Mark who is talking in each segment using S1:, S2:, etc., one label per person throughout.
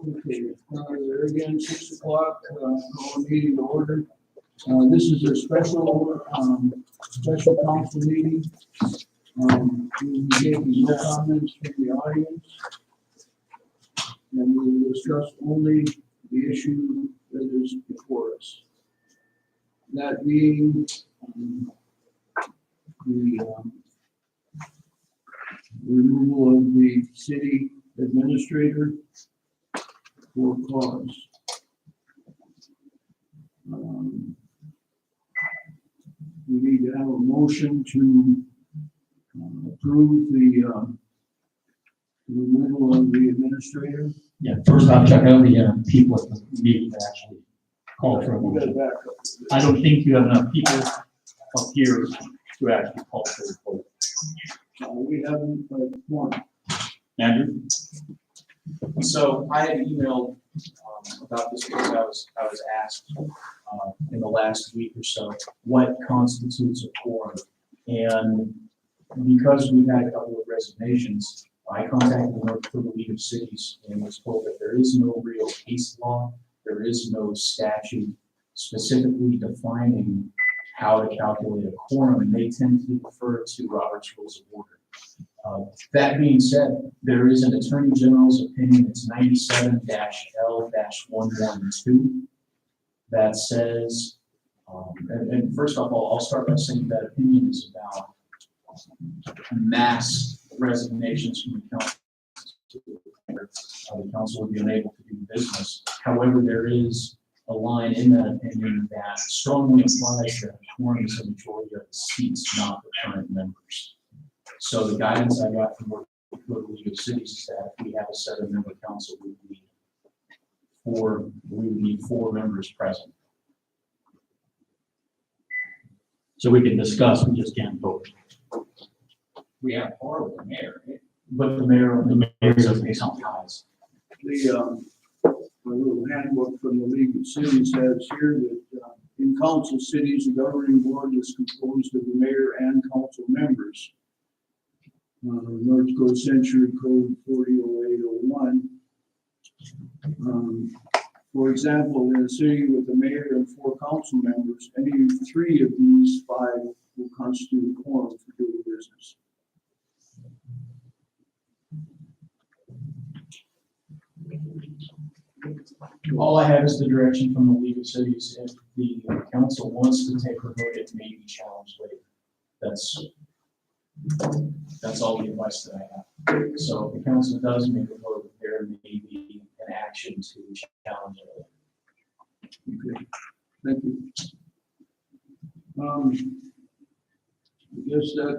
S1: Okay, there again, 6 o'clock, call meeting to order. This is a special council meeting. We gave no comments from the audience. And we will discuss only the issue that is before us. That being the removal of the city administrator for cause. We need to have a motion to approve the removal of the administrator.
S2: Yeah, first off, check out the people at the meeting that actually call for a
S1: We got
S2: motion.
S1: to back up.
S2: I don't think you have enough people up here to actually call for a vote.
S1: We have one.
S2: Andrew?
S3: So I had emailed about this because I was asked in the last week or so what constitutes a quorum. And because we've had a couple of resignations, I contacted the North Dakota League of Cities and was told that there is no real case law, there is no statute specifically defining how to calculate a quorum, and they tend to refer to Robert's Rules of Order. That being said, there is an Attorney General's opinion, it's 97-L-112, that says, and first off, I'll start by saying that opinion is about mass resignations from the council. The council would be unable to do business. However, there is a line in that opinion that strongly implies that a quorum is a majority of the seats, not the current members. So the guidance I got from the League of Cities is that if we have a 7-member council, we would need four members present.
S2: So we can discuss, we just can't vote.
S3: We have four with the mayor, right? But the mayor doesn't make some ties.
S1: The little handbook from the League of Cities has here that in council cities, the governing board is composed of the mayor and council members. North Dakota Century Code 400801. For example, in a city with a mayor and 4 council members, any 3 of these 5 will constitute a quorum for doing business.
S3: All I have is the direction from the League of Cities. If the council wants to take a vote, it may be challenged later. That's all the advice that I have. So if the council does make a vote, there may be an action to challenge it.
S1: Okay, thank you. I guess that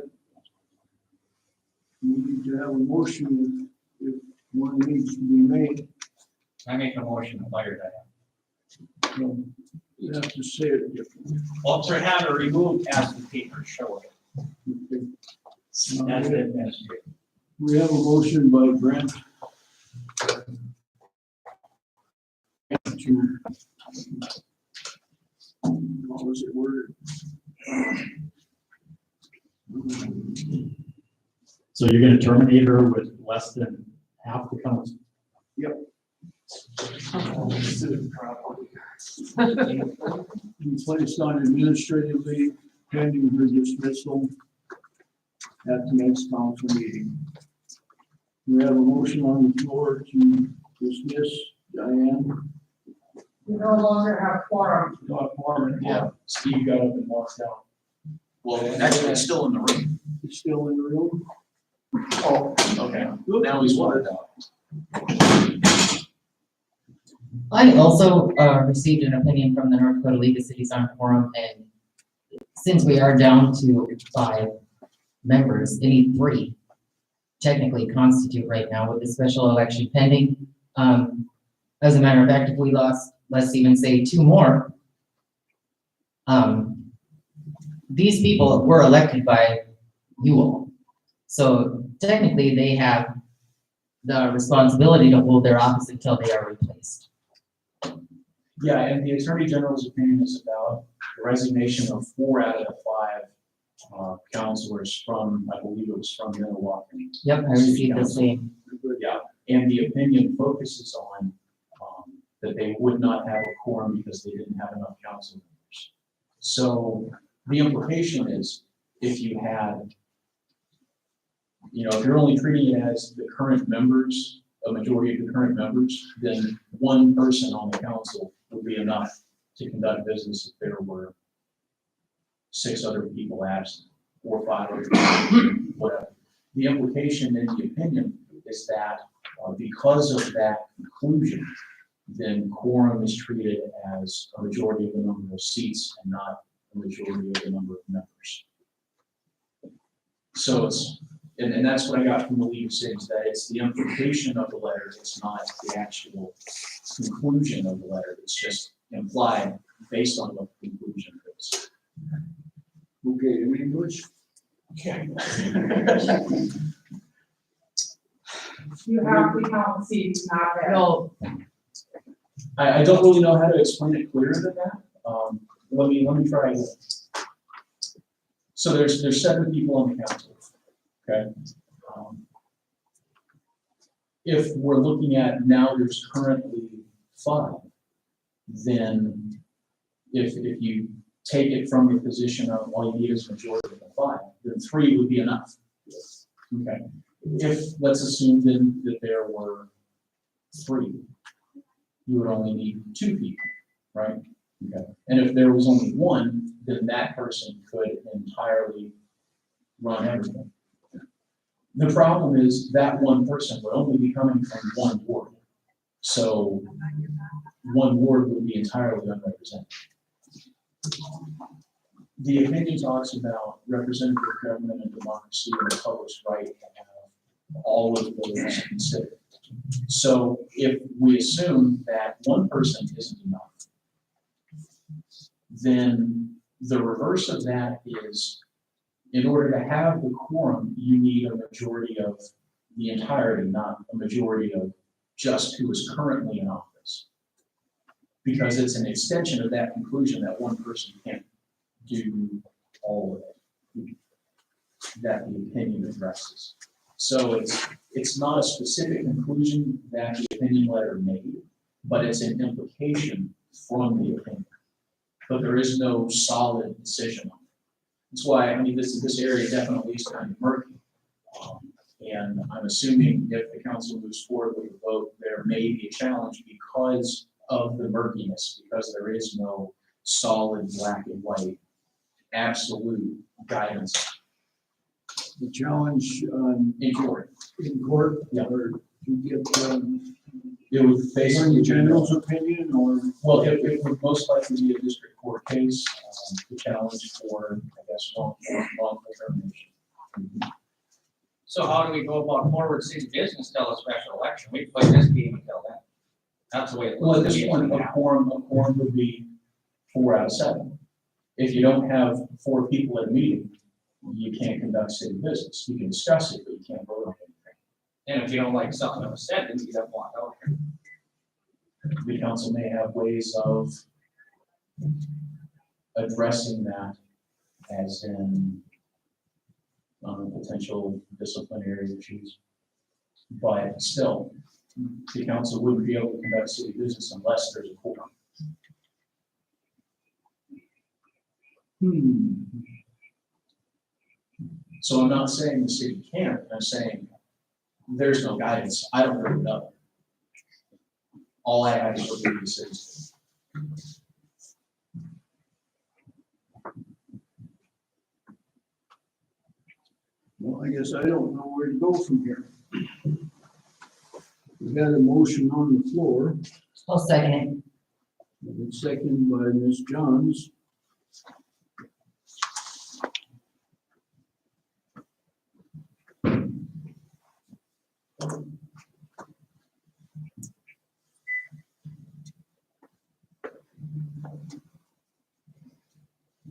S1: we need to have a motion if one needs to be made.
S3: I make a motion to fire that.
S1: You have to say it differently.
S3: Well, to have it removed as the papers show it.
S1: Okay.
S3: As the administrator.
S1: We have a motion by Brent to, what was it worded?
S2: So you're gonna terminate her with less than half the council?
S1: Yep. Be placed on administrative leave pending her dismissal at the next council meeting. We have a motion on the floor to dismiss Diane.
S4: We no longer have quorum.
S1: Not Marvin.
S3: Yeah, Steve got up and walked out. Well, actually, it's still in the room.
S1: He's still in the room.
S3: Oh, okay. Now he's watered out.
S5: I also received an opinion from the North Dakota League of Cities on quorum, and since we are down to 5 members, any 3 technically constitute right now with the special election pending. As a matter of fact, if we lost, let's even say 2 more, these people were elected by you all. So technically they have the responsibility to hold their office until they are replaced.
S3: Yeah, and the Attorney General's opinion is about the resignation of 4 out of the 5 counselors from, I believe it was from Milwaukee.
S5: Yep, I received the same.
S3: Yeah, and the opinion focuses on that they would not have a quorum because they didn't have enough council members. So the implication is, if you had, if you're only treating it as the current members, a majority of the current members, then one person on the council would be enough to conduct business if there were 6 other people absent, or 5 other people, whatever. The implication in the opinion is that because of that conclusion, then quorum is treated as a majority of the number of seats and not a majority of the number of members. So and that's what I got from the League of Cities, that it's the implication of the letter, it's not the actual conclusion of the letter, it's just implied based on what the conclusion is.
S1: Okay, in English?
S3: Okay.
S4: You have to count seats, not that.
S5: No,
S3: I don't really know how to explain it clearer than that. Let me try again. So there's 7 people on the council, okay? If we're looking at now there's currently 5, then if you take it from the position of all you need is a majority of the 5, then 3 would be enough. Okay. If, let's assume then that there were 3, you would only need 2 people, right? Okay. And if there was only 1, then that person could entirely run everything. The problem is that one person would only be coming from 1 ward. So 1 ward would be entirely unrepresented. The opinion talks about representative government and democracy and the public's right to have all of those considered. So if we assume that 1 person isn't enough, then the reverse of that is, in order to have the quorum, you need a majority of the entirety, not a majority of just who is currently in office. Because it's an extension of that conclusion that 1 person can't do all of it, that the opinion addresses. So it's not a specific conclusion that the opinion letter made, but it's an implication from the opinion. But there is no solid decision on it. That's why, I mean, this area definitely is kind of murky. And I'm assuming if the council moves forward with a vote, there may be a challenge because of the murkiness, because there is no solid black and white, absolute guidance.
S1: The challenge
S3: In court,
S1: in court,
S3: Yeah.
S1: or to get
S3: it would
S1: Attorney
S3: basically,
S1: General's opinion, or
S3: well, it would most likely be a district court case, the challenge for, I guess, wrongful termination.
S6: So how do we go about forward city business till a special election? We play this game until then. That's the way it looks.
S3: Well, at
S6: to
S3: this
S6: me
S3: point,
S6: now.
S3: a quorum would be 4 out of 7. If you don't have 4 people at a meeting, you can't conduct city business. You can discuss it, but you can't vote on anything.
S6: And if you don't like something that was said, then you don't want out here.
S3: The council may have ways of addressing that, as in potential disciplinary issues. But still, the council wouldn't be able to conduct city business unless there's a quorum. So I'm not saying the city can't, I'm saying there's no guidance. I don't really know. All I have is what the cities do.
S1: well, I guess I don't know where to go from here. We had a motion on the floor,
S5: I'll second it.
S1: and it's seconded by Ms. Johns.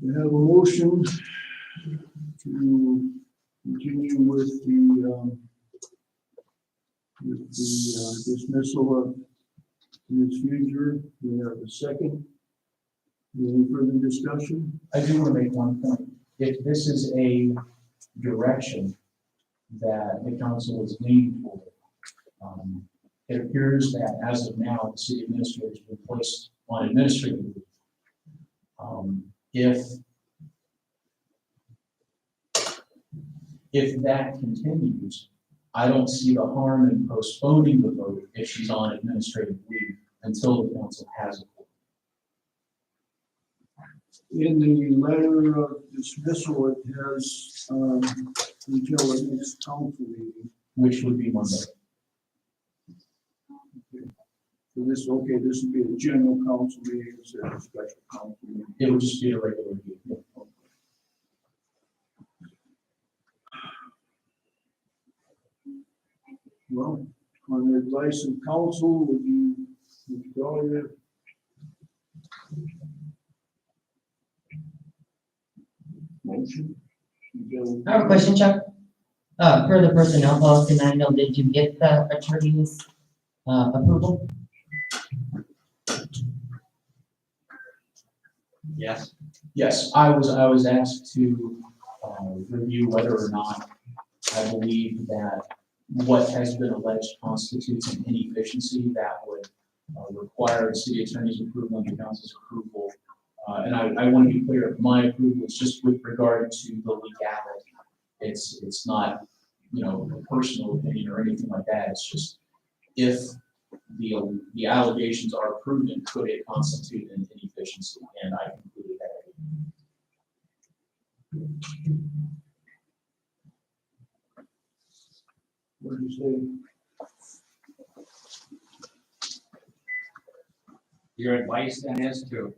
S1: We have a motion to continue with the dismissal of Ms. Fuser. We have a second. Any further discussion?
S3: I do want to make one point. If this is a direction that the council is leaning toward, it appears that as of now, the city administrator has been placed on administrative leave. If that continues, I don't see the harm in postponing the vote if she's on administrative leave until the council has a quorum.
S1: In the letter of dismissal, it has, until the next council meeting.
S3: Which would be Monday.
S1: So this, okay, this would be a general council meeting instead of a special council meeting.
S3: It would just be a regular meeting.
S1: Well, on the advice of council, would you withdraw your motion?
S5: I have a question, Chuck. Per the personnel policy manual, did you get the attorney's, approval?
S6: Yes.
S3: Yes, I was asked to review whether or not I believe that what has been alleged constitutes an inefficiency that would require the city attorney's approval and the council's approval. And I want to be clear, my approval is just with regard to the legality. It's not, you know, a personal opinion or anything like that. It's just if the allegations are proven, could it constitute an inefficiency? And I concluded that.
S1: What do you
S6: Your advice then is to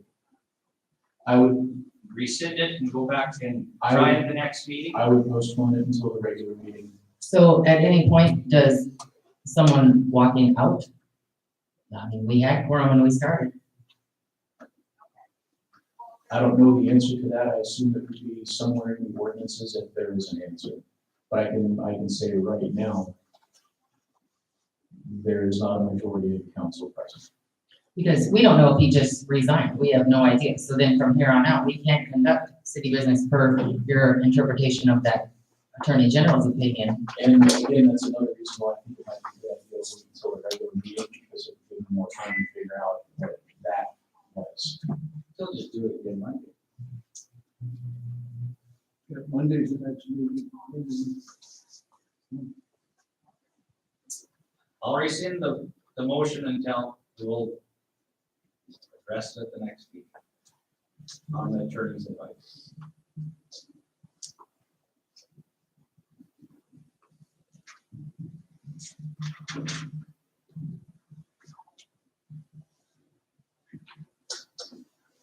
S3: I would
S6: rescind it and go back and
S3: I
S6: try
S3: would-
S6: it the next meeting?
S3: I would postpone it until the regular meeting.
S5: So at any point, does someone walking out? I mean, we had quorum when we started.
S3: I don't know the answer to that. I assume it would be somewhere in the ordinances if there is an answer. But I can say right now, there is not a majority of the council present.
S5: Because we don't know if he just resigned. We have no idea. So then from here on out, we can't conduct city business per your interpretation of that attorney general's opinion.
S3: And again, that's another reason why I think it might be a good idea to wait until the regular meeting, because it would give more time to figure out what that was.
S6: They'll just do it again Monday.
S1: say? Monday's the next meeting.
S6: I'll rescind the motion until we'll address it at the next meeting on the attorney's advice.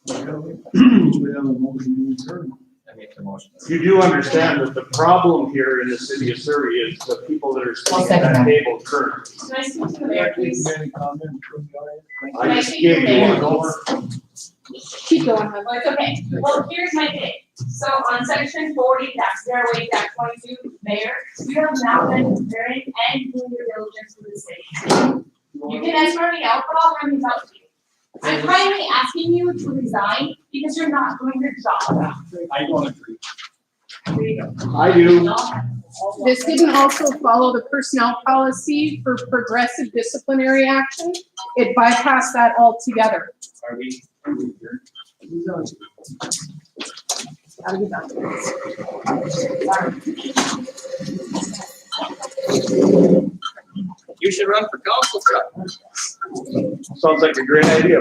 S1: We have a motion to adjourn.
S6: I make the motion.
S7: You do understand that the problem here in the city of Surrey is the people that are sitting at
S5: second
S7: that
S5: that.
S7: table currently.
S4: Can I speak to the mayor, please?
S1: Any comments from the audience? Thank you.
S7: I just gave you one over.
S4: Keep going, hon. Well, it's okay. Well, here's my thing. So on section 40, tax zero wage, tax 22, mayor, you have not been preparing and doing your diligence for the city. You can escort me out, but I'll bring these out to you. I'm kindly asking you to resign because you're not doing your job.
S6: I don't agree.
S4: There you go.
S7: I do.
S8: This didn't also follow the personnel policy for progressive disciplinary action. It bypassed that altogether.
S6: Are we?
S1: We're done.
S8: Gotta be done.
S6: You should run for council, Chuck.
S7: Sounds like a great idea.